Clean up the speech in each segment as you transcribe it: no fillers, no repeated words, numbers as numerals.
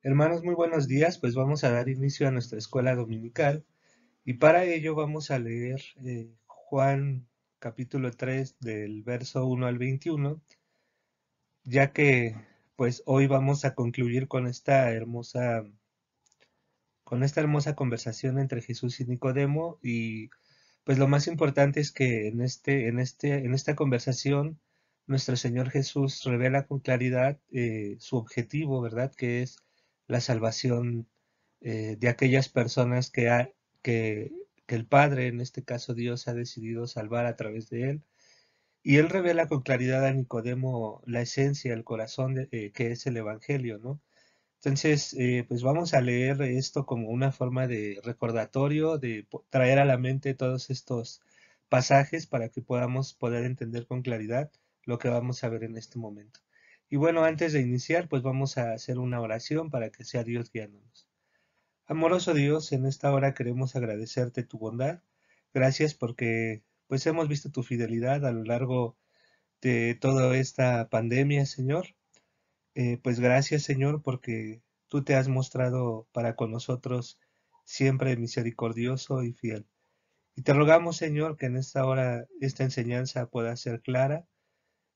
Hermanos, muy buenos días. Pues vamos a dar inicio a nuestra escuela dominical y para ello vamos a leer Juan capítulo 3 del verso 1 al 21, ya que pues hoy vamos a concluir con esta hermosa conversación entre Jesús y Nicodemo. Y pues lo más importante es que en esta conversación nuestro Señor Jesús revela con claridad su objetivo, ¿verdad? Que es la salvación de aquellas personas que, que el Padre, en este caso Dios, ha decidido salvar a través de él. Y él revela con claridad a Nicodemo la esencia, el corazón que es el Evangelio, ¿no? Entonces, pues vamos a leer esto como una forma de recordatorio, de traer a la mente todos estos pasajes para que podamos poder entender con claridad lo que vamos a ver en este momento. Y bueno, antes de iniciar, pues vamos a hacer una oración para que sea Dios guiándonos. Amoroso Dios, en esta hora queremos agradecerte tu bondad. Gracias porque pues hemos visto tu fidelidad a lo largo de toda esta pandemia, Señor. Pues gracias, Señor, porque tú te has mostrado para con nosotros siempre misericordioso y fiel. Y te rogamos, Señor, que en esta hora esta enseñanza pueda ser clara,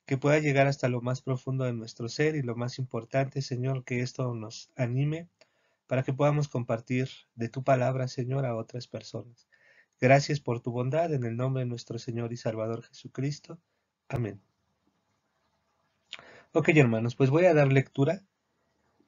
que pueda llegar hasta lo más profundo de nuestro ser y lo más importante, Señor, que esto nos anime para que podamos compartir de tu palabra, Señor, a otras personas. Gracias por tu bondad en el nombre de nuestro Señor y Salvador Jesucristo. Amén. Ok, hermanos, pues voy a dar lectura.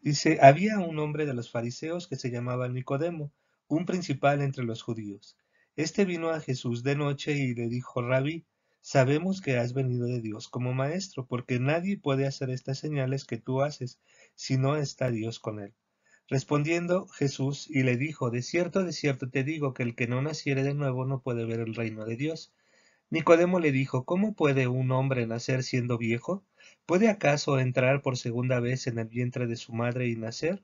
Dice, había un hombre de los fariseos que se llamaba Nicodemo, un principal entre los judíos. Este vino a Jesús de noche y le dijo, Rabí, sabemos que has venido de Dios como maestro, porque nadie puede hacer estas señales que tú haces si no está Dios con él. Respondiendo Jesús y le dijo, de cierto te digo que el que no naciere de nuevo no puede ver el reino de Dios. Nicodemo le dijo, ¿cómo puede un hombre nacer siendo viejo? ¿Puede acaso entrar por segunda vez en el vientre de su madre y nacer?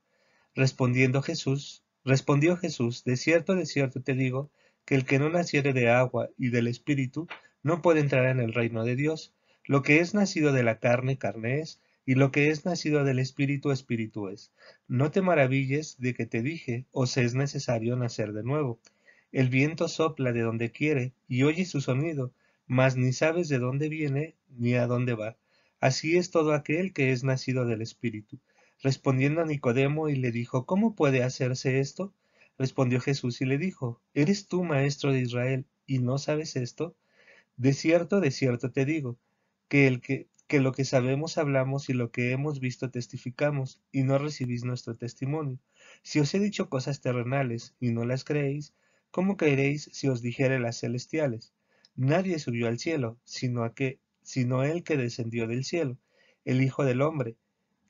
Respondió Jesús, de cierto te digo, que el que no naciere de agua y del Espíritu no puede entrar en el reino de Dios. Lo que es nacido de la carne, carne es, y lo que es nacido del Espíritu, espíritu es. No te maravilles de que te dije, os es necesario nacer de nuevo. El viento sopla de donde quiere y oye su sonido, mas ni sabes de dónde viene ni a dónde va. Así es todo aquel que es nacido del Espíritu. Respondiendo a Nicodemo y le dijo, ¿cómo puede hacerse esto? Respondió Jesús y le dijo, ¿eres tú maestro de Israel y no sabes esto? De cierto te digo, que lo que sabemos hablamos y lo que hemos visto testificamos, y no recibís nuestro testimonio. Si os he dicho cosas terrenales y no las creéis, ¿cómo creeréis si os dijere las celestiales? Nadie subió al cielo, sino el que descendió del cielo, el Hijo del Hombre,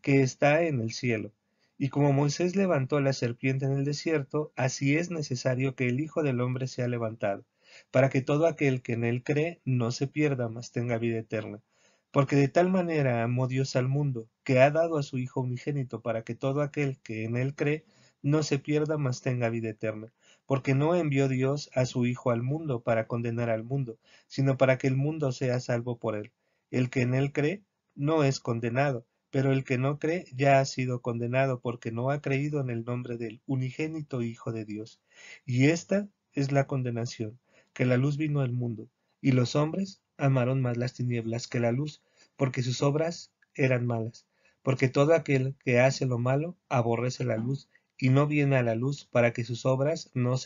que está en el cielo. Y como Moisés levantó la serpiente en el desierto, así es necesario que el Hijo del Hombre sea levantado, para que todo aquel que en él cree no se pierda, mas tenga vida eterna. Porque de tal manera amó Dios al mundo, que ha dado a su Hijo unigénito, para que todo aquel que en él cree no se pierda, mas tenga vida eterna. Porque no envió Dios a su Hijo al mundo para condenar al mundo, sino para que el mundo sea salvo por él. El que en él cree no es condenado, pero el que no cree ya ha sido condenado porque no ha creído en el nombre del unigénito Hijo de Dios. Y esta es la condenación, que la luz vino al mundo, y los hombres amaron más las tinieblas que la luz, porque sus obras eran malas. Porque todo aquel que hace lo malo aborrece la luz, y no viene a la luz para que sus obras no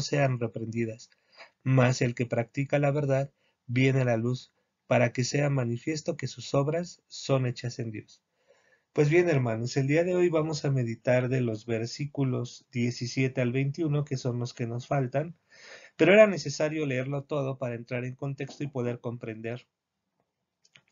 sean reprendidas. Mas el que practica la verdad viene a la luz, para que sea manifiesto que sus obras son hechas en Dios. Pues bien, hermanos, el día de hoy vamos a meditar de los versículos 17 al 21, que son los que nos faltan, pero era necesario leerlo todo para entrar en contexto y poder comprender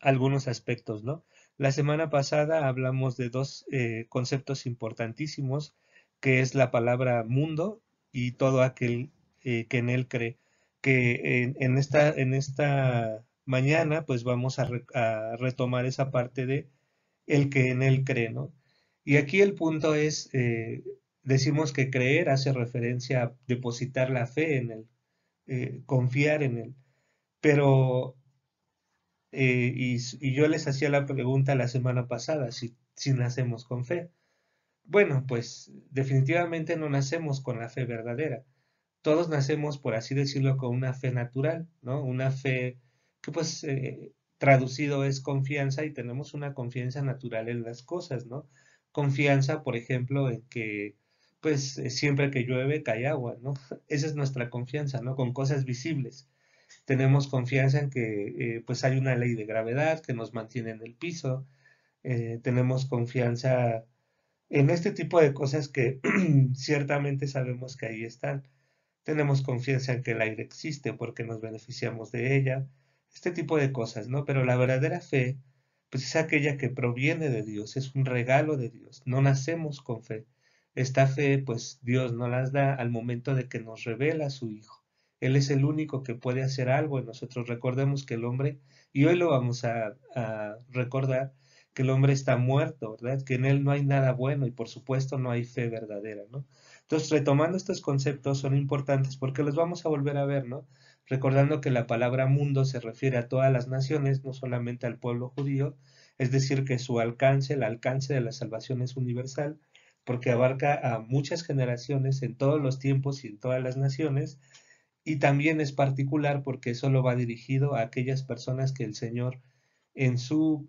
algunos aspectos, ¿no? La semana pasada hablamos de dos conceptos importantísimos, que es la palabra mundo y todo aquel que en él cree. Que en esta mañana, pues vamos a retomar esa parte de el que en él cree, ¿no? Y aquí el punto es, decimos que creer hace referencia a depositar la fe en él, confiar en él, pero, y yo les hacía la pregunta la semana pasada, si nacemos con fe. Bueno, pues definitivamente no nacemos con la fe verdadera. Todos nacemos, por así decirlo, con una fe natural, ¿no? Una fe que pues traducido es confianza y tenemos una confianza natural en las cosas, ¿no? Confianza, por ejemplo, en que pues siempre que llueve cae agua, ¿no? Esa es nuestra confianza, ¿no? Con cosas visibles. Tenemos confianza en que pues hay una ley de gravedad que nos mantiene en el piso. Tenemos confianza en este tipo de cosas que ciertamente sabemos que ahí están. Tenemos confianza en que el aire existe porque nos beneficiamos de ella, este tipo de cosas, ¿no? Pero la verdadera fe, pues es aquella que proviene de Dios, es un regalo de Dios, no nacemos con fe. Esta fe, pues Dios nos las da al momento de que nos revela a su Hijo. Él es el único que puede hacer algo en nosotros. Recordemos que el hombre, y hoy lo vamos a recordar, que el hombre está muerto, ¿verdad? Que en él no hay nada bueno y por supuesto no hay fe verdadera, ¿no? Entonces, retomando estos conceptos son importantes porque los vamos a volver a ver, ¿no? Recordando que la palabra mundo se refiere a todas las naciones, no solamente al pueblo judío, es decir, que su alcance, el alcance de la salvación es universal, porque abarca a muchas generaciones en todos los tiempos y en todas las naciones, y también es particular porque solo va dirigido a aquellas personas que el Señor en su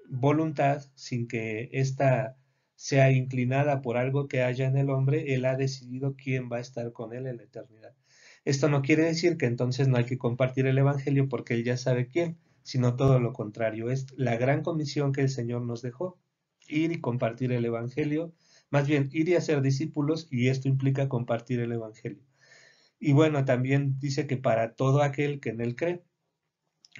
voluntad, sin que ésta sea inclinada por algo que haya en el hombre, Él ha decidido quién va a estar con Él en la eternidad. Esto no quiere decir que entonces no hay que compartir el Evangelio porque Él ya sabe quién, sino todo lo contrario. Es la gran comisión que el Señor nos dejó, ir y compartir el Evangelio, más bien ir y hacer discípulos, y esto implica compartir el Evangelio. Y bueno, también dice que para todo aquel que en Él cree,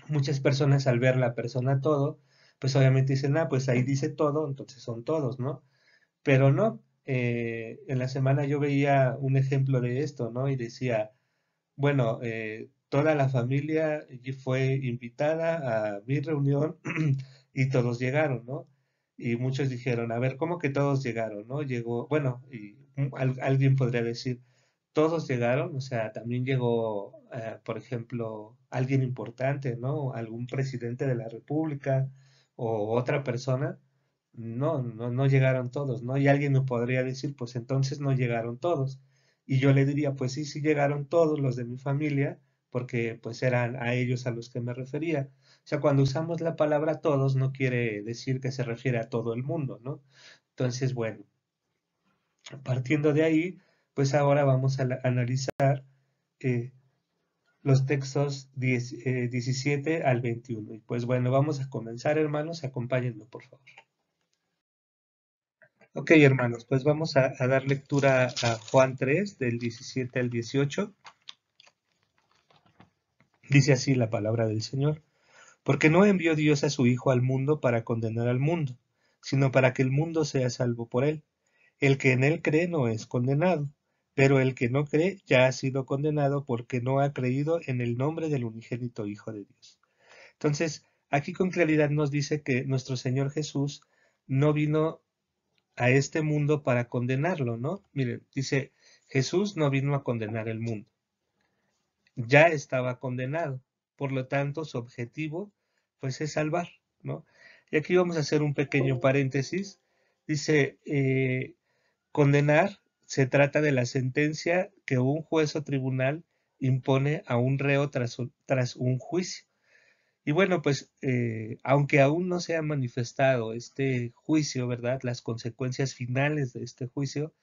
muchas personas al ver la persona todo, pues obviamente dicen, ah, pues ahí dice todo, entonces son todos, ¿no? Pero no, en la semana yo veía un ejemplo de esto, ¿no? Y decía, bueno, toda la familia fue invitada a mi reunión y todos llegaron, ¿no? Y muchos dijeron, a ver, ¿cómo que todos llegaron, no? Llegó, bueno, y alguien podría decir, todos llegaron, o sea, también llegó, por ejemplo, alguien importante, ¿no? Algún presidente de la República o otra persona. No, no, no llegaron todos, ¿no? Y alguien me podría decir, pues entonces no llegaron todos. Y yo le diría, pues sí, sí llegaron todos los de mi familia, porque pues eran a ellos a los que me refería. O sea, cuando usamos la palabra todos no quiere decir que se refiere a todo el mundo, ¿no? Entonces, bueno, partiendo de ahí, pues ahora vamos a analizar eh, los textos 17 al 21. Y pues bueno, vamos a comenzar, hermanos, acompáñenme, por favor. Ok, hermanos, pues vamos a dar lectura a Juan 3, del 17 al 18. Dice así la palabra del Señor. Porque no envió Dios a su Hijo al mundo para condenar al mundo, sino para que el mundo sea salvo por él. El que en él cree no es condenado, pero el que no cree ya ha sido condenado porque no ha creído en el nombre del unigénito Hijo de Dios. Entonces, aquí con claridad nos dice que nuestro Señor Jesús no vino a este mundo para condenarlo, ¿no? Miren, dice, Jesús no vino a condenar el mundo, ya estaba condenado, por lo tanto su objetivo pues es salvar, ¿no? Y aquí vamos a hacer un pequeño paréntesis, dice, condenar se trata de la sentencia que un juez o tribunal impone a un reo tras un juicio. Y bueno, pues aunque aún no se ha manifestado este juicio, ¿verdad? Las consecuencias finales de este juicio,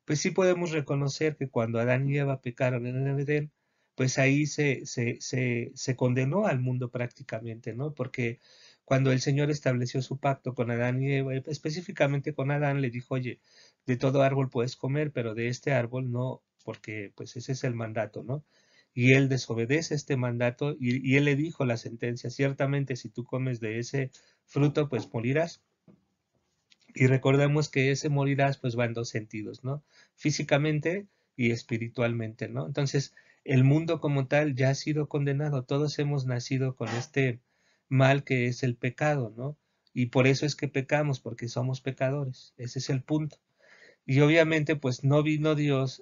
pues sí podemos reconocer que cuando Adán y Eva pecaron en el Edén, pues ahí se condenó al mundo prácticamente, ¿no? Porque cuando el Señor estableció su pacto con Adán y Eva, específicamente con Adán, le dijo, oye, de todo árbol puedes comer, pero de este árbol no, porque pues ese es el mandato, ¿no? Y él desobedece este mandato y él le dijo la sentencia, ciertamente si tú comes de ese fruto, pues morirás. Y recordemos que ese morirás pues va en dos sentidos, ¿no? Físicamente y espiritualmente, ¿no? Entonces, el mundo como tal ya ha sido condenado, todos hemos nacido con este mal que es el pecado, ¿no? Y por eso es que pecamos, porque somos pecadores, ese es el punto. Y obviamente pues no vino Dios,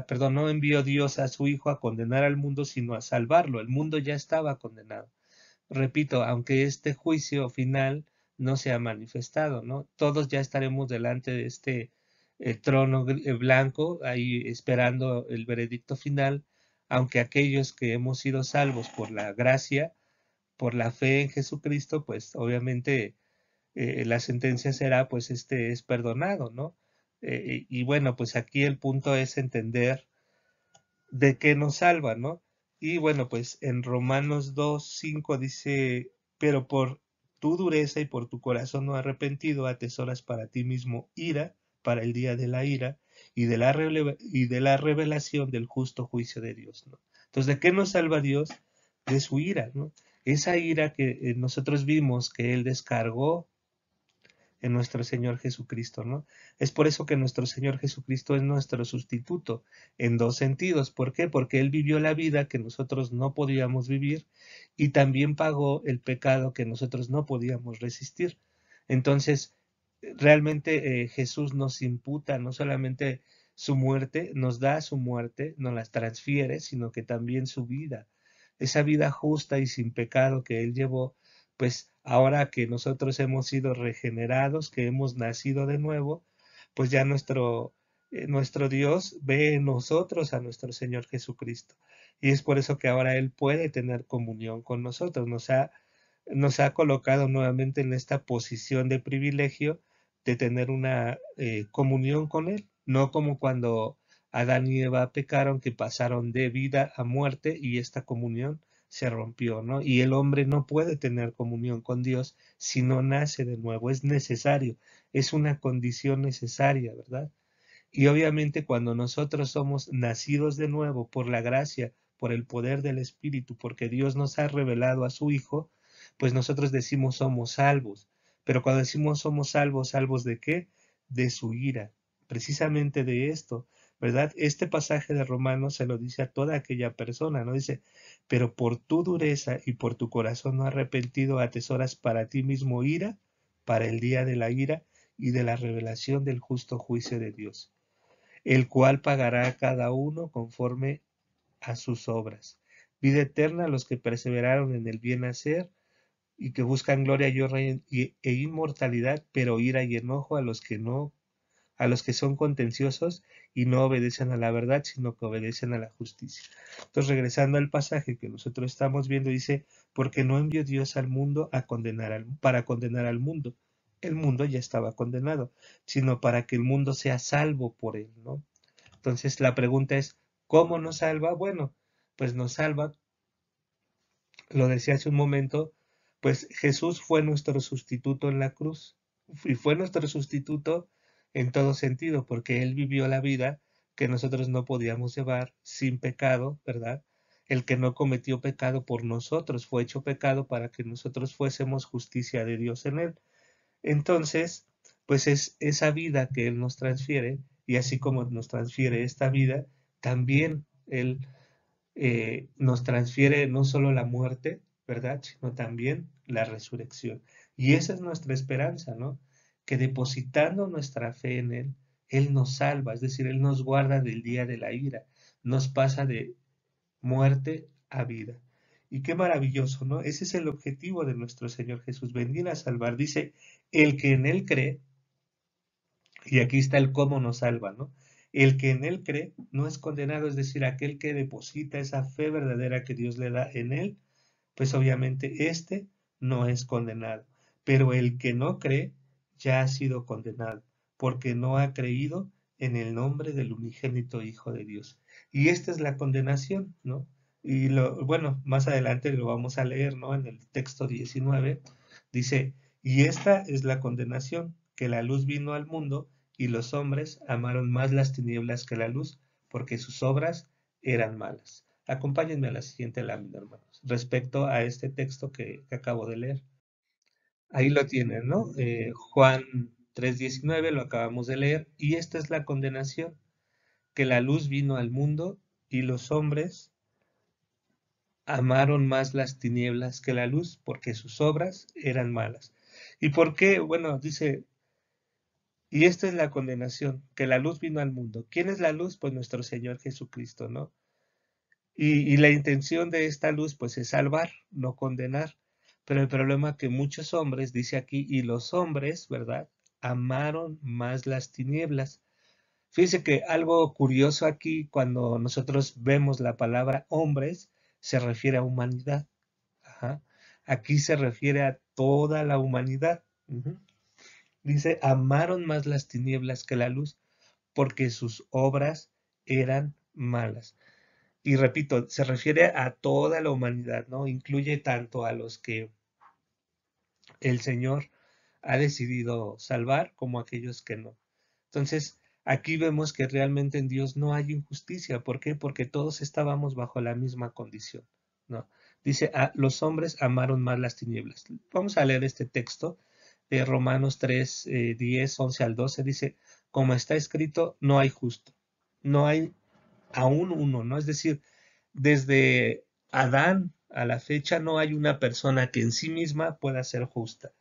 perdón, no envió Dios a su Hijo a condenar al mundo, sino a salvarlo, el mundo ya estaba condenado. Repito, aunque este juicio final no se ha manifestado, ¿no? Todos ya estaremos delante de este trono blanco, ahí esperando el veredicto final, aunque aquellos que hemos sido salvos por la gracia, por la fe en Jesucristo, pues obviamente la sentencia será, pues este es perdonado, ¿no? Y bueno, pues aquí el punto es entender de qué nos salva, ¿no? Y bueno, pues en Romanos 2:5 dice, pero por tu dureza y por tu corazón no arrepentido atesoras para ti mismo ira, para el día de la ira y de la revelación del justo juicio de Dios, ¿no? Entonces, ¿de qué nos salva Dios? De su ira, ¿no? Esa ira que nosotros vimos que Él descargó en nuestro Señor Jesucristo, ¿no? Es por eso que nuestro Señor Jesucristo es nuestro sustituto en dos sentidos. ¿Por qué? Porque Él vivió la vida que nosotros no podíamos vivir y también pagó el pecado que nosotros no podíamos resistir. Entonces, realmente Jesús nos imputa no solamente su muerte, nos da su muerte, nos las transfiere, sino que también su vida. Esa vida justa y sin pecado que Él llevó, pues ahora que nosotros hemos sido regenerados, que hemos nacido de nuevo, pues ya nuestro Dios ve en nosotros a nuestro Señor Jesucristo. Y es por eso que ahora Él puede tener comunión con nosotros. Nos ha colocado nuevamente en esta posición de privilegio de tener una comunión con Él, no como cuando Adán y Eva pecaron, que pasaron de vida a muerte y esta comunión se rompió, ¿no? Y el hombre no puede tener comunión con Dios si no nace de nuevo, es necesario, es una condición necesaria, ¿verdad? Y obviamente cuando nosotros somos nacidos de nuevo por la gracia, por el poder del Espíritu, porque Dios nos ha revelado a su Hijo, pues nosotros decimos somos salvos. Pero cuando decimos somos salvos, ¿salvos de qué? De su ira, precisamente de esto, ¿verdad? Este pasaje de Romanos se lo dice a toda aquella persona, ¿no? Dice, pero por tu dureza y por tu corazón no arrepentido atesoras para ti mismo ira, para el día de la ira y de la revelación del justo juicio de Dios, el cual pagará a cada uno conforme a sus obras. Vida eterna a los que perseveraron en el bien hacer y que buscan gloria y honra e inmortalidad, pero ira y enojo a los que no, a los que son contenciosos y no obedecen a la verdad, sino que obedecen a la justicia. Entonces, regresando al pasaje que nosotros estamos viendo, dice, porque no envió Dios al mundo para condenar al mundo. El mundo ya estaba condenado, sino para que el mundo sea salvo por él, ¿no? Entonces la pregunta es, ¿cómo nos salva? Bueno, pues nos salva, lo decía hace un momento, pues Jesús fue nuestro sustituto en la cruz y fue nuestro sustituto en todo sentido, porque Él vivió la vida que nosotros no podíamos llevar sin pecado, ¿verdad? El que no cometió pecado por nosotros fue hecho pecado para que nosotros fuésemos justicia de Dios en Él. Entonces, pues es esa vida que Él nos transfiere, y así como nos transfiere esta vida, también Él nos transfiere no solo la muerte, ¿verdad? Sino también la resurrección. Y esa es nuestra esperanza, ¿no? Que depositando nuestra fe en Él, Él nos salva, es decir, Él nos guarda del día de la ira, nos pasa de muerte a vida. Y qué maravilloso, ¿no? Ese es el objetivo de nuestro Señor Jesús, venir a salvar. Dice, el que en Él cree, y aquí está el cómo nos salva, ¿no? El que en Él cree no es condenado, es decir, aquel que deposita esa fe verdadera que Dios le da en Él, pues obviamente este no es condenado. Pero el que no cree ya ha sido condenado, porque no ha creído en el nombre del unigénito Hijo de Dios. Y esta es la condenación, ¿no? Y bueno, más adelante lo vamos a leer, ¿no? En el texto 19 dice, y esta es la condenación, que la luz vino al mundo y los hombres amaron más las tinieblas que la luz, porque sus obras eran malas. Acompáñenme a la siguiente lámina, hermanos, respecto a este texto que acabo de leer. Ahí lo tienen, ¿no? Juan 3:19 lo acabamos de leer, y esta es la condenación, que la luz vino al mundo y los hombres amaron más las tinieblas que la luz, porque sus obras eran malas. ¿Y por qué? Bueno, dice, y esta es la condenación, que la luz vino al mundo. ¿Quién es la luz? Pues nuestro Señor Jesucristo, ¿no? Y la intención de esta luz, pues es salvar, no condenar. Pero el problema que muchos hombres, dice aquí, y los hombres, ¿verdad? Amaron más las tinieblas. Fíjense que algo curioso aquí, cuando nosotros vemos la palabra hombres, se refiere a humanidad. Ajá. Aquí se refiere a toda la humanidad. Ujú. Dice, amaron más las tinieblas que la luz, porque sus obras eran malas. Y repito, se refiere a toda la humanidad, ¿no? Incluye tanto a los que el Señor ha decidido salvar como a aquellos que no. Entonces, aquí vemos que realmente en Dios no hay injusticia. ¿Por qué? Porque todos estábamos bajo la misma condición, ¿no? Dice, los hombres amaron más las tinieblas. Vamos a leer este texto de Romanos 3, 10, 11 al 12. Dice, como está escrito, no hay justo, no hay aún uno, ¿no? Es decir, desde Adán a la fecha no hay una persona que en sí misma pueda ser justa.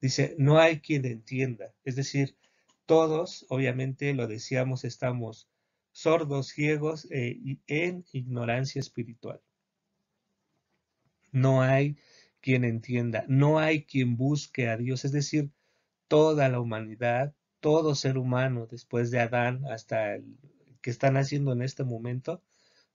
Dice, no hay quien entienda. Es decir, todos, obviamente, lo decíamos, estamos sordos, ciegos y en ignorancia espiritual. No hay quien entienda, no hay quien busque a Dios. Es decir, toda la humanidad, todo ser humano, después de Adán hasta el que están haciendo en este momento,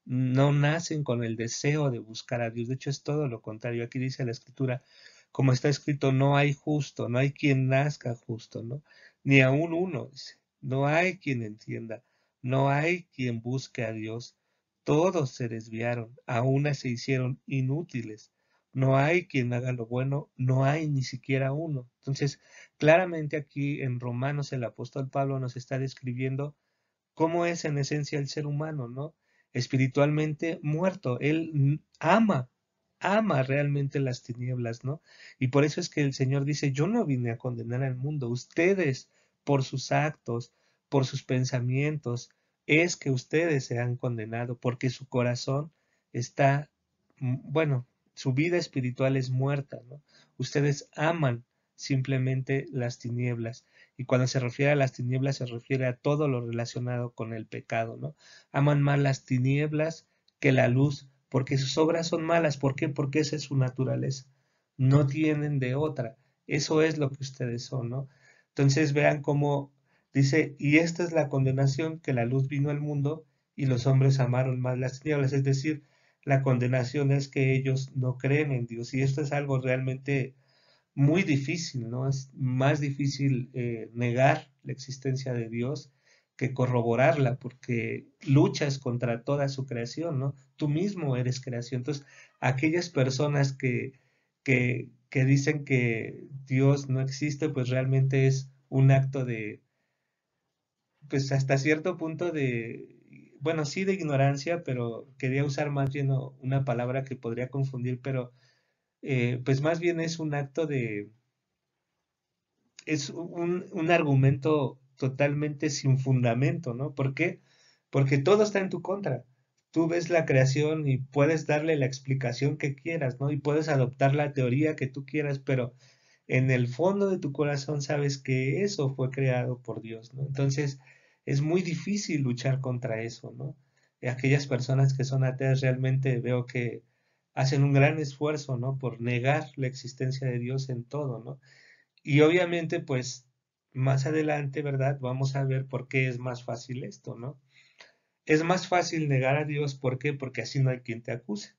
no nacen con el deseo de buscar a Dios. De hecho, es todo lo contrario. Aquí dice la Escritura, como está escrito, no hay justo, no hay quien nazca justo, ¿no? Ni aún uno, dice. No hay quien entienda, no hay quien busque a Dios. Todos se desviaron, a una se hicieron inútiles. No hay quien haga lo bueno, no hay ni siquiera uno. Entonces, claramente aquí en Romanos el apóstol Pablo nos está describiendo cómo es en esencia el ser humano, ¿no? Espiritualmente muerto. Él ama realmente las tinieblas, ¿no? Y por eso es que el Señor dice, yo no vine a condenar al mundo, ustedes por sus actos, por sus pensamientos, es que ustedes se han condenado, porque su corazón está, bueno, su vida espiritual es muerta, ¿no? Ustedes aman simplemente las tinieblas. Y cuando se refiere a las tinieblas, se refiere a todo lo relacionado con el pecado, ¿no? Aman más las tinieblas que la luz, porque sus obras son malas. ¿Por qué? Porque esa es su naturaleza. No tienen de otra. Eso es lo que ustedes son, ¿no? Entonces vean cómo dice, y esta es la condenación, que la luz vino al mundo y los hombres amaron más las tinieblas. Es decir, la condenación es que ellos no creen en Dios. Y esto es algo realmente muy difícil, ¿no? Es más difícil negar la existencia de Dios que corroborarla, porque luchas contra toda su creación, ¿no? Tú mismo eres creación. Entonces, aquellas personas que dicen que Dios no existe, pues realmente es un acto de, pues hasta cierto punto de, bueno, sí de ignorancia, pero quería usar más bien una palabra que podría confundir, pero pues más bien es un acto de es un argumento totalmente sin fundamento, ¿no? ¿Por qué? Porque todo está en tu contra. Tú ves la creación y puedes darle la explicación que quieras, ¿no? Y puedes adoptar la teoría que tú quieras, pero en el fondo de tu corazón sabes que eso fue creado por Dios, ¿no? Entonces es muy difícil luchar contra eso, ¿no? Y aquellas personas que son ateas realmente veo que hacen un gran esfuerzo, ¿no? Por negar la existencia de Dios en todo, ¿no? Y obviamente, pues, más adelante, ¿verdad? Vamos a ver por qué es más fácil esto, ¿no? Es más fácil negar a Dios, ¿por qué? Porque así no hay quien te acuse.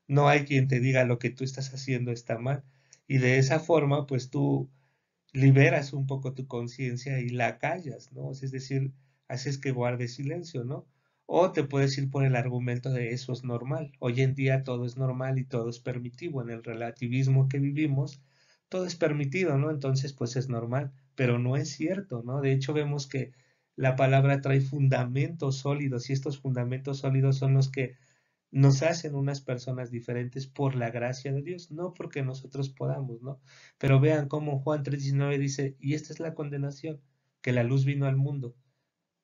No hay quien te diga lo que tú estás haciendo está mal. Y de esa forma, pues tú liberas un poco tu conciencia y la callas, ¿no? Es decir, haces que guarde silencio, ¿no? O te puedes ir por el argumento de eso es normal. Hoy en día todo es normal y todo es permitivo. En el relativismo que vivimos, todo es permitido, ¿no? Entonces, pues es normal, pero no es cierto, ¿no? De hecho, vemos que la palabra trae fundamentos sólidos y estos fundamentos sólidos son los que nos hacen unas personas diferentes por la gracia de Dios, no porque nosotros podamos, ¿no? Pero vean cómo Juan 3:19 dice, y esta es la condenación, que la luz vino al mundo,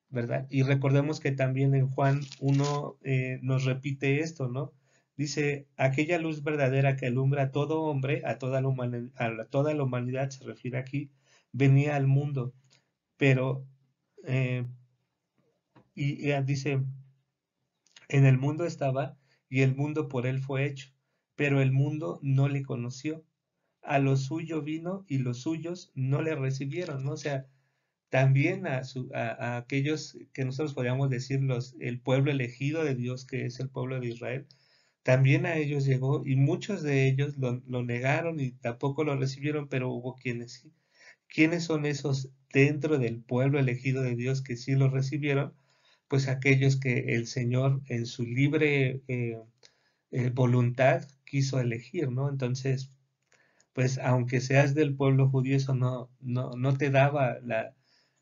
¿verdad? Y recordemos que también en Juan 1 nos repite esto, ¿no? Dice, aquella luz verdadera que alumbra a todo hombre, a toda la humanidad se refiere aquí, venía al mundo, pero, eh, dice, en el mundo estaba y el mundo por él fue hecho, pero el mundo no le conoció. a lo suyo vino y los suyos no le recibieron, ¿no? O sea, también a aquellos que nosotros podríamos decir el pueblo elegido de Dios, que es el pueblo de Israel, también a ellos llegó y muchos de ellos lo negaron y tampoco lo recibieron, pero hubo quienes sí. ¿Quiénes son esos dentro del pueblo elegido de Dios que sí lo recibieron? Pues aquellos que el Señor en su libre voluntad quiso elegir, ¿no? Entonces, pues aunque seas del pueblo judío, eso no te daba la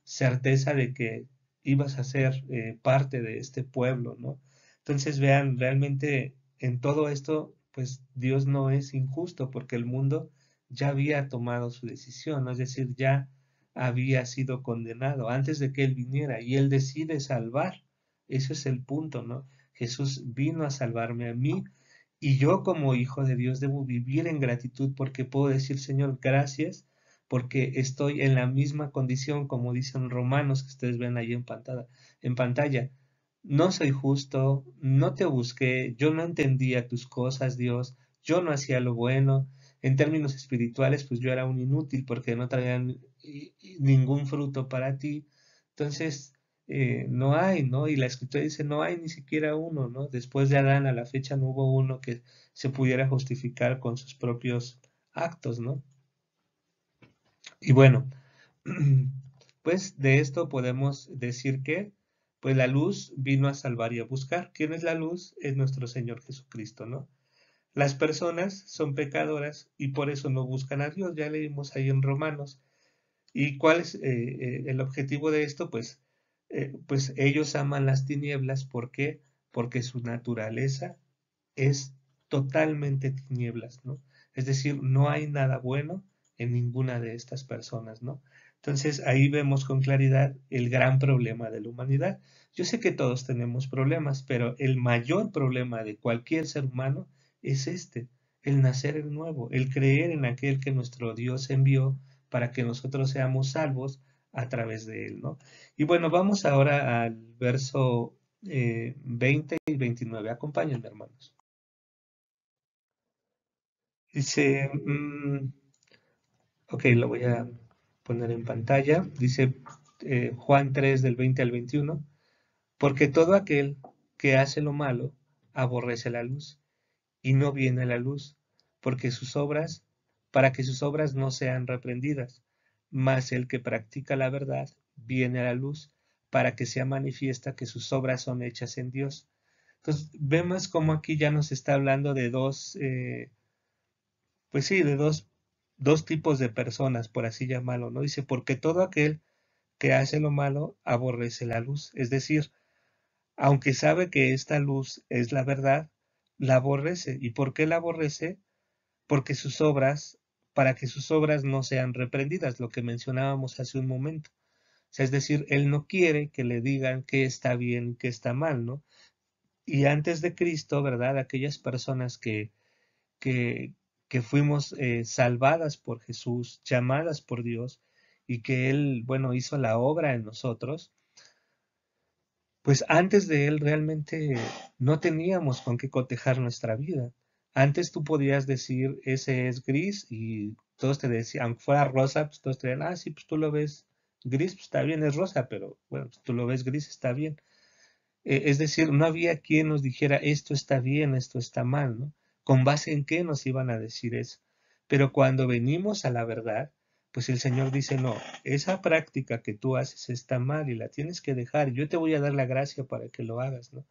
certeza de que ibas a ser parte de este pueblo, ¿no? Entonces vean, realmente en todo esto, pues Dios no es injusto porque el mundo ya había tomado su decisión, ¿no? Es decir, ya había sido condenado antes de que Él viniera y Él decide salvar. Ese es el punto, ¿no? Jesús vino a salvarme a mí y yo como hijo de Dios debo vivir en gratitud porque puedo decir, Señor, gracias, porque estoy en la misma condición, como dicen Romanos, que ustedes ven ahí en pantalla. No soy justo, no te busqué, yo no entendía tus cosas, Dios, yo no hacía lo bueno. En términos espirituales, pues yo era un inútil porque no traía ningún fruto para ti. Entonces, no hay, ¿no? Y la escritura dice, no hay ni siquiera uno, ¿no? Después de Adán a la fecha no hubo uno que se pudiera justificar con sus propios actos, ¿no? Y bueno, pues de esto podemos decir que, pues la luz vino a salvar y a buscar. ¿Quién es la luz? Es nuestro Señor Jesucristo, ¿no? Las personas son pecadoras y por eso no buscan a Dios, ya leímos ahí en Romanos. ¿Y cuál es el objetivo de esto? Pues ellos aman las tinieblas. ¿Por qué? Porque su naturaleza es totalmente tinieblas, ¿no? Es decir, no hay nada bueno en ninguna de estas personas, ¿no? Entonces ahí vemos con claridad el gran problema de la humanidad. Yo sé que todos tenemos problemas, pero el mayor problema de cualquier ser humano es el nacer de nuevo, el creer en aquel que nuestro Dios envió para que nosotros seamos salvos a través de él, ¿no? Y bueno, vamos ahora al verso 20 y 29. Acompáñenme, hermanos. Dice, ok, lo voy a poner en pantalla. Dice Juan 3 del 20 al 21, porque todo aquel que hace lo malo aborrece la luz y no viene a la luz, porque sus obras, para que sus obras no sean reprendidas. Mas el que practica la verdad viene a la luz, para que sea manifiesta que sus obras son hechas en Dios. Entonces, vemos cómo aquí ya nos está hablando de pues sí, de dos tipos de personas, por así llamarlo, ¿no? Dice, porque todo aquel que hace lo malo aborrece la luz. Es decir, aunque sabe que esta luz es la verdad, la aborrece. ¿Y por qué la aborrece? Porque sus obras, para que sus obras no sean reprendidas, lo que mencionábamos hace un momento. O sea, es decir, él no quiere que le digan qué está bien y qué está mal, ¿no? Y antes de Cristo, ¿verdad? Aquellas personas que, que fuimos salvadas por Jesús, llamadas por Dios, y que Él, bueno, hizo la obra en nosotros, pues antes de Él realmente no teníamos con qué cotejar nuestra vida. Antes tú podías decir, ese es gris, y todos te decían, aunque fuera rosa, pues todos te decían, ah, sí, pues tú lo ves gris, pues está bien, es rosa, pero bueno, pues tú lo ves gris, está bien. Es decir, no había quien nos dijera esto está bien, esto está mal, ¿no? ¿Con base en qué nos iban a decir eso? Pero cuando venimos a la verdad, pues el Señor dice, no, esa práctica que tú haces está mal y la tienes que dejar. Yo te voy a dar la gracia para que lo hagas, ¿no?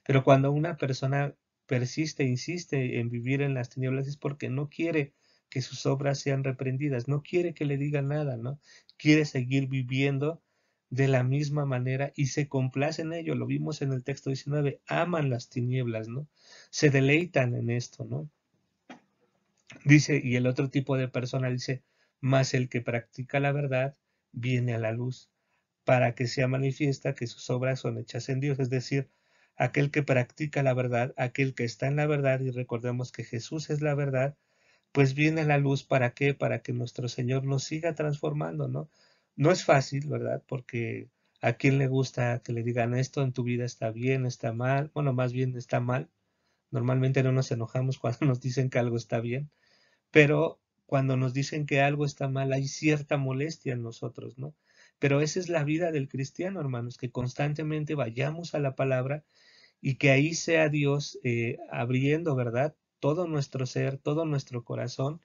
Pero cuando una persona persiste, insiste en vivir en las tinieblas es porque no quiere que sus obras sean reprendidas, no quiere que le digan nada, ¿no? Quiere seguir viviendo de la misma manera y se complace en ello. Lo vimos en el texto 19, aman las tinieblas, ¿no? Se deleitan en esto, ¿no? Dice, y el otro tipo de persona dice, mas el que practica la verdad viene a la luz, para que sea manifiesta que sus obras son hechas en Dios, es decir, aquel que practica la verdad, aquel que está en la verdad, y recordemos que Jesús es la verdad, pues viene a la luz, ¿para qué? Para que nuestro Señor nos siga transformando, ¿no? No es fácil, ¿verdad? Porque a quién le gusta que le digan esto en tu vida está bien, está mal, bueno, más bien está mal. Normalmente no nos enojamos cuando nos dicen que algo está bien, pero cuando nos dicen que algo está mal, hay cierta molestia en nosotros, ¿no? Pero esa es la vida del cristiano, hermanos, que constantemente vayamos a la palabra y que ahí sea Dios abriendo, ¿verdad? Todo nuestro ser, todo nuestro corazón,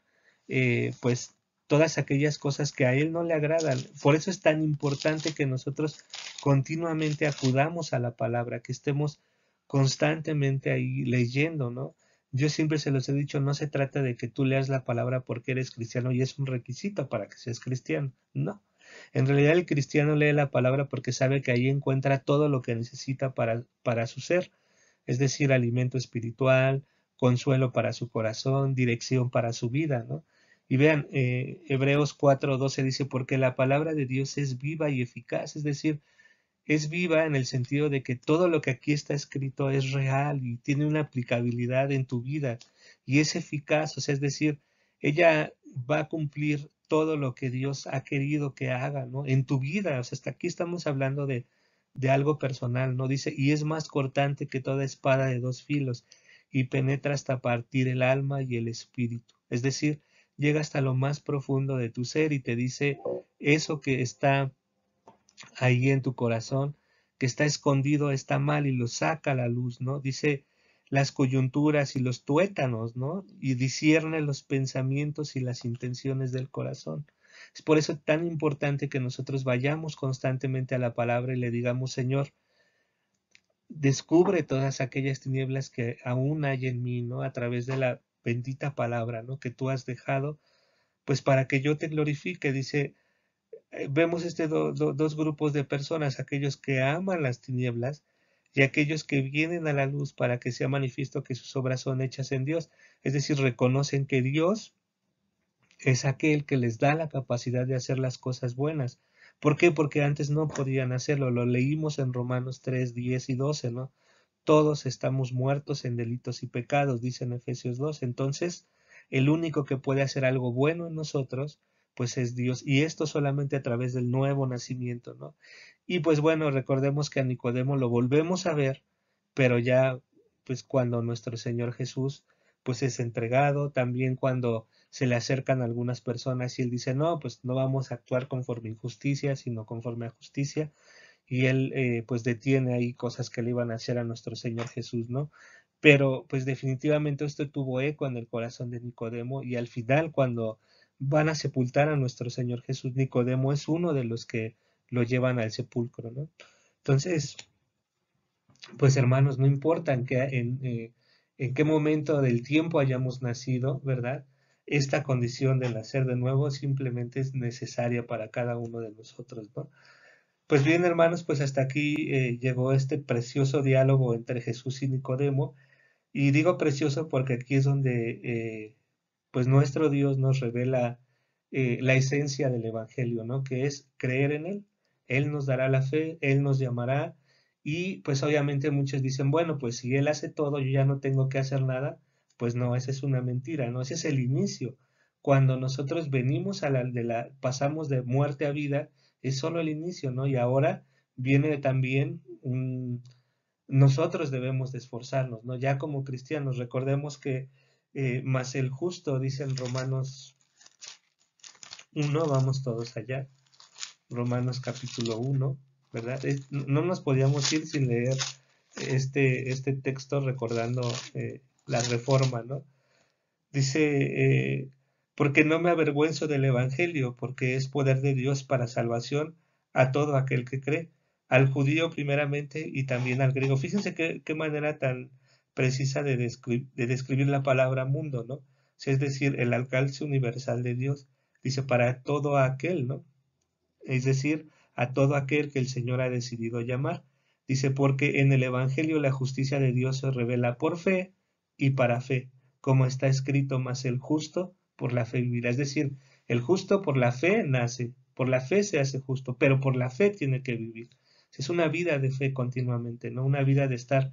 pues todas aquellas cosas que a Él no le agradan. Por eso es tan importante que nosotros continuamente acudamos a la palabra, que estemos constantemente ahí leyendo, ¿no? Yo siempre se los he dicho, no se trata de que tú leas la palabra porque eres cristiano y es un requisito para que seas cristiano, no. En realidad el cristiano lee la palabra porque sabe que ahí encuentra todo lo que necesita para su ser, es decir, alimento espiritual, consuelo para su corazón, dirección para su vida, ¿no? Y vean, Hebreos 4:12 dice, porque la palabra de Dios es viva y eficaz, es decir, es viva en el sentido de que todo lo que aquí está escrito es real y tiene una aplicabilidad en tu vida y es eficaz, o sea, es decir, ella va a cumplir todo lo que Dios ha querido que haga, ¿no? En tu vida, o sea, hasta aquí estamos hablando de algo personal, ¿no? Dice, y es más cortante que toda espada de dos filos y penetra hasta partir el alma y el espíritu, es decir, llega hasta lo más profundo de tu ser y te dice eso que está ahí en tu corazón, que está escondido, está mal y lo saca a la luz, ¿no? Dice las coyunturas y los tuétanos, ¿no? Y discierne los pensamientos y las intenciones del corazón. Es por eso tan importante que nosotros vayamos constantemente a la palabra y le digamos, Señor, descubre todas aquellas tinieblas que aún hay en mí, ¿no? A través de la bendita palabra, ¿no? Que tú has dejado, pues para que yo te glorifique, dice vemos dos grupos de personas, aquellos que aman las tinieblas y aquellos que vienen a la luz para que sea manifiesto que sus obras son hechas en Dios. Es decir, reconocen que Dios es aquel que les da la capacidad de hacer las cosas buenas. ¿Por qué? Porque antes no podían hacerlo. Lo leímos en Romanos 3, 10 y 12, ¿no? Todos estamos muertos en delitos y pecados, dice en Efesios 2. Entonces, el único que puede hacer algo bueno en nosotros, pues es Dios. Y esto solamente a través del nuevo nacimiento, ¿no? Y pues bueno, recordemos que a Nicodemo lo volvemos a ver, pero ya, pues cuando nuestro Señor Jesús, pues es entregado, también cuando se le acercan algunas personas y él dice, no, pues no vamos a actuar conforme a injusticia, sino conforme a justicia y él pues detiene ahí cosas que le iban a hacer a nuestro Señor Jesús, ¿no? Pero pues definitivamente esto tuvo eco en el corazón de Nicodemo y al final cuando van a sepultar a nuestro Señor Jesús, Nicodemo es uno de los que lo llevan al sepulcro, ¿no? Entonces, pues hermanos, no importa en qué momento del tiempo hayamos nacido, ¿verdad? Esta condición de nacer de nuevo simplemente es necesaria para cada uno de nosotros, ¿no? Pues bien, hermanos, pues hasta aquí llegó este precioso diálogo entre Jesús y Nicodemo. Y digo precioso porque aquí es donde pues nuestro Dios nos revela la esencia del Evangelio, ¿no? Que es creer en Él. Él nos dará la fe, Él nos llamará. Y pues obviamente muchos dicen, bueno, pues si Él hace todo, yo ya no tengo que hacer nada. Pues no, esa es una mentira, ¿no? Ese es el inicio. Cuando nosotros venimos pasamos de muerte a vida, es solo el inicio, ¿no? Y ahora viene también nosotros debemos de esforzarnos, ¿no? Ya como cristianos, recordemos que más el justo, dice en Romanos 1, vamos todos allá, Romanos capítulo 1, ¿verdad? No nos podíamos ir sin leer este texto recordando la reforma, ¿no? Dice, porque no me avergüenzo del Evangelio, porque es poder de Dios para salvación a todo aquel que cree, al judío primeramente y también al griego. Fíjense qué manera tan precisa de describir la palabra mundo, ¿no? Es decir, el alcance universal de Dios. Dice, para todo aquel, ¿no? Es decir, a todo aquel que el Señor ha decidido llamar. Dice, porque en el Evangelio la justicia de Dios se revela por fe y para fe, como está escrito, más el justo por la fe vivirá. Es decir, el justo por la fe nace, por la fe se hace justo, pero por la fe tiene que vivir. Es una vida de fe continuamente, ¿no? Una vida de estar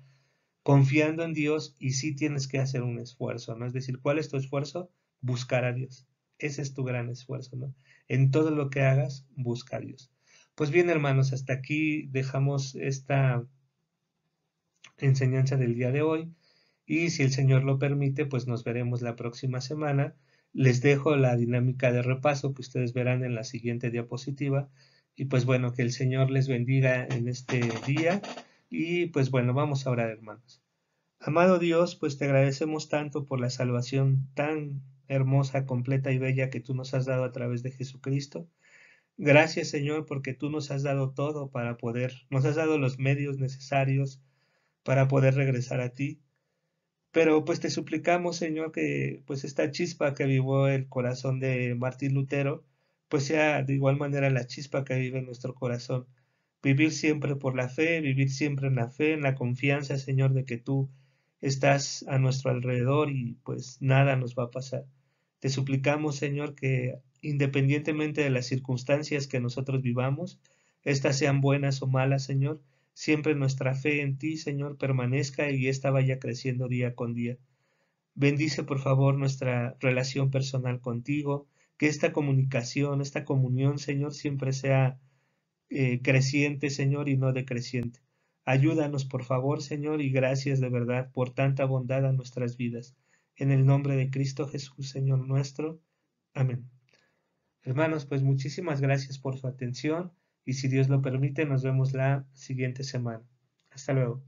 confiando en Dios y sí tienes que hacer un esfuerzo, ¿no? Es decir, ¿cuál es tu esfuerzo? Buscar a Dios. Ese es tu gran esfuerzo, ¿no? En todo lo que hagas, busca a Dios. Pues bien, hermanos, hasta aquí dejamos esta enseñanza del día de hoy y si el Señor lo permite, pues nos veremos la próxima semana Les dejo la dinámica de repaso que ustedes verán en la siguiente diapositiva. Y pues bueno, que el Señor les bendiga en este día. Y pues bueno, vamos a orar, hermanos. Amado Dios, pues te agradecemos tanto por la salvación tan hermosa, completa y bella que tú nos has dado a través de Jesucristo. Gracias, Señor, porque tú nos has dado todo para poder, nos has dado los medios necesarios para poder regresar a ti. Pero pues te suplicamos, Señor, que pues esta chispa que avivó el corazón de Martín Lutero, pues sea de igual manera la chispa que vive en nuestro corazón. Vivir siempre por la fe, vivir siempre en la fe, en la confianza, Señor, de que tú estás a nuestro alrededor y pues nada nos va a pasar. Te suplicamos, Señor, que independientemente de las circunstancias que nosotros vivamos, estas sean buenas o malas, Señor, siempre nuestra fe en ti, Señor, permanezca y ésta vaya creciendo día con día. Bendice, por favor, nuestra relación personal contigo, que esta comunicación, esta comunión, Señor, siempre sea creciente, Señor, y no decreciente. Ayúdanos, por favor, Señor, y gracias de verdad por tanta bondad a nuestras vidas. En el nombre de Cristo Jesús, Señor nuestro. Amén. Hermanos, pues muchísimas gracias por su atención y si Dios lo permite, nos vemos la siguiente semana. Hasta luego.